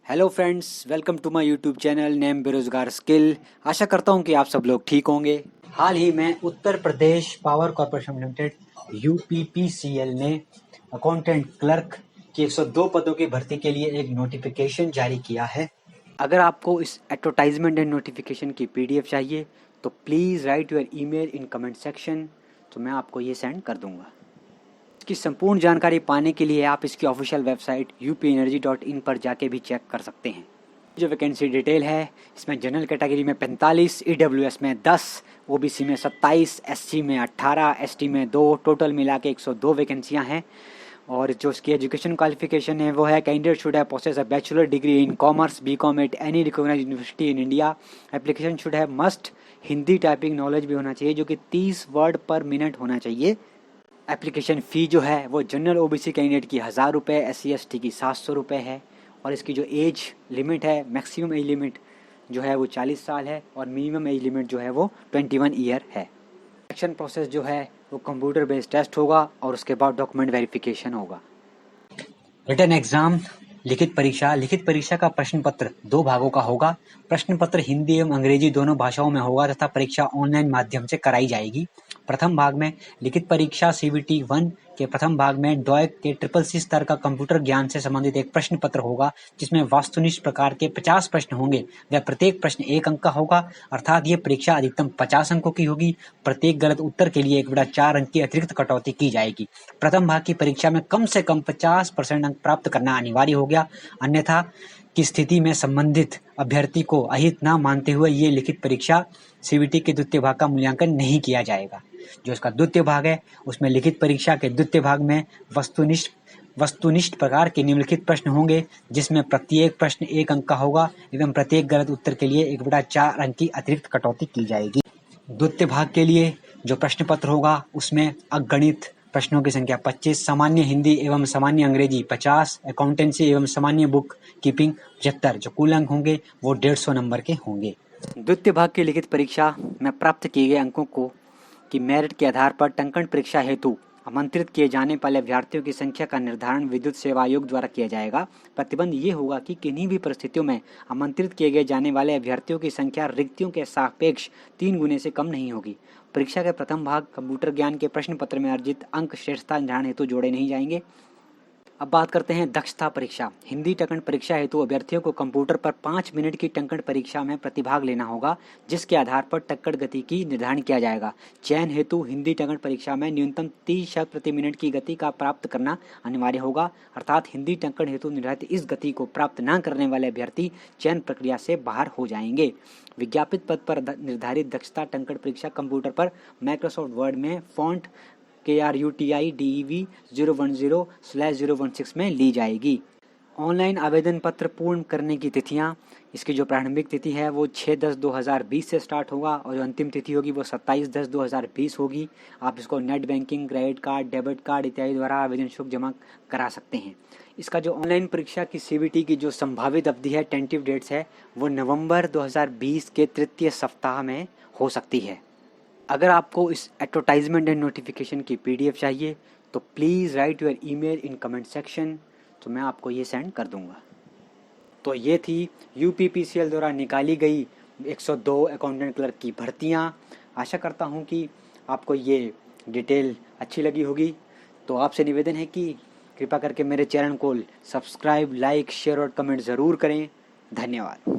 Hello friends, welcome to my YouTube channel name बेरोजगार skill. आशा करता हूं कि आप सब लोग ठीक होंगे। हाल ही में Uttar Pradesh power corporation limited UPPCL ने अकाउंटेंट क्लर्क की 102 पदों की भर्ती के लिए एक नोटिफिकेशन जारी किया है। अगर आपको इस एडवर्टाइजमेंट एंड नोटिफिकेशन की पीडीएफ चाहिए तो please write your email in comment section, तो मैं आपको ये सेंड कर दूंगा। इसकी संपूर्ण जानकारी पाने के लिए आप इसकी ऑफिशियल वेबसाइट upenergy.in पर जाके भी चेक कर सकते हैं। जो वैकेंसी डिटेल है, इसमें जनरल कैटेगरी में 45, ईडब्ल्यूएस में 10, ओबीसी में 27, एससी में 18, एसटी में 2, टोटल मिला के 102 वैकेंसियाँ हैं। और जो इसकी एजुकेशन क्वालिफिकेशन है वो है candidate should have possess a bachelor degree in commerce BCom at any recognised university in India. Application should have must Hindi typing knowledge भी होना चाहिए, जो कि 30 वर्ड पर मिनट होना चाहिए। एप्लीकेशन फ़ी जो है वो जनरल ओबीसी कैंडिडेट की 1000 रुपये, SC/ST की 700 रुपये है। और इसकी जो एज लिमिट है, मैक्सिमम एज लिमिट जो है वो 40 साल है और मिनिमम एज लिमिट जो है वो 21 ईयर है। सिलेक्शन प्रोसेस जो है वो कंप्यूटर बेस्ड टेस्ट होगा और उसके बाद डॉक्यूमेंट वेरिफिकेशन होगा। रिटन एग्जाम, लिखित परीक्षा का प्रश्न पत्र 2 भागों का होगा। प्रश्न पत्र हिंदी एवं अंग्रेजी दोनों भाषाओं में होगा तथा परीक्षा ऑनलाइन माध्यम से कराई जाएगी। प्रथम भाग में लिखित परीक्षा CBT 1 के प्रथम भाग में डॉयक के CCC स्तर का कंप्यूटर ज्ञान से संबंधित एक प्रश्न पत्र होगा, जिसमें वस्तुनिष्ठ प्रकार के 50 प्रश्न होंगे। वह प्रत्येक प्रश्न 1 अंक का होगा, अर्थात ये परीक्षा अधिकतम 50 अंकों की होगी। प्रत्येक गलत उत्तर के लिए 1/4 अंक की अतिरिक्त कटौती की जाएगी। प्रथम भाग की परीक्षा में कम से कम 50% अंक प्राप्त करना अनिवार्य हो गया, अन्यथा की स्थिति में संबंधित अभ्यर्थी को अहित न मानते हुए ये लिखित परीक्षा CBT के द्वितीय भाग का मूल्यांकन नहीं किया जाएगा। जो इसका द्वितीय भाग है उसमें लिखित परीक्षा के द्वितीय भाग में वस्तुनिष्ठ प्रकार के निम्नलिखित प्रश्न होंगे, जिसमें प्रत्येक प्रश्न 1 अंक का होगा एवं प्रत्येक गलत उत्तर के लिए 1/4 अंक की अतिरिक्त कटौती की जाएगी। द्वितीय भाग के लिए जो प्रश्न पत्र होगा उसमें अगणित प्रश्नों की संख्या 25, सामान्य हिंदी एवं सामान्य अंग्रेजी 50, अकाउंटेंसी एवं सामान्य बुक कीपिंग 75, जो कुल अंक होंगे वो 150 नंबर के होंगे। द्वितीय भाग की लिखित परीक्षा में प्राप्त किए गए अंकों को की मेरिट के आधार पर टंकण परीक्षा हेतु आमंत्रित किए जाने वाले अभ्यर्थियों की संख्या का निर्धारण विद्युत सेवा आयोग द्वारा किया जाएगा। प्रतिबंध ये होगा कि किन्हीं भी परिस्थितियों में आमंत्रित किए गए जाने वाले अभ्यर्थियों की संख्या रिक्तियों के सापेक्ष 3 गुने से कम नहीं होगी। परीक्षा के प्रथम भाग कंप्यूटर ज्ञान के प्रश्न पत्र में अर्जित अंक श्रेष्ठता निर्धारण हेतु जोड़े नहीं जाएंगे। अब बात करते हैं दक्षता परीक्षा। हिंदी टंकण परीक्षा हेतु अभ्यर्थियों को कंप्यूटर पर 5 मिनट की टंकण परीक्षा में प्रतिभाग लेना होगा, जिसके आधार पर टक्कड़ गति की निर्धारण किया जाएगा। चयन हेतु हिंदी टंकण परीक्षा में न्यूनतम 30 शब्द प्रति मिनट की गति का प्राप्त करना अनिवार्य होगा, अर्थात हिंदी टंकण हेतु निर्धारित इस गति को प्राप्त न करने वाले अभ्यर्थी चयन प्रक्रिया से बाहर हो जाएंगे। विज्ञापित पद पर निर्धारित दक्षता टंकण परीक्षा कंप्यूटर पर माइक्रोसॉफ्ट वर्ड में फॉन्ट KRUTI DEV 010/016 में ली जाएगी। ऑनलाइन आवेदन पत्र पूर्ण करने की तिथियां, इसकी जो प्रारंभिक तिथि है वो 6/10/2020 से स्टार्ट होगा और जो अंतिम तिथि होगी वो 27/10/2020 होगी। आप इसको net banking, credit card, debit card इत्यादि द्वारा आवेदन शुल्क जमा करा सकते हैं। इसका जो ऑनलाइन परीक्षा की CBT की जो संभावित अवधि है, टेंटिव डेट्स है, वो नवंबर 2020 के तृतीय सप्ताह में हो सकती है। अगर आपको इस एडवर्टाइजमेंट एंड नोटिफिकेशन की पीडीएफ चाहिए तो please write your email in comment section, तो मैं आपको ये सेंड कर दूंगा। तो ये थी यूपीपीसीएल द्वारा निकाली गई 102 अकाउंटेंट क्लर्क की भर्तियाँ। आशा करता हूँ कि आपको ये डिटेल अच्छी लगी होगी। तो आपसे निवेदन है कि कृपया करके मेरे चैनल को सब्सक्राइब, लाइक, शेयर और कमेंट ज़रूर करें। धन्यवाद।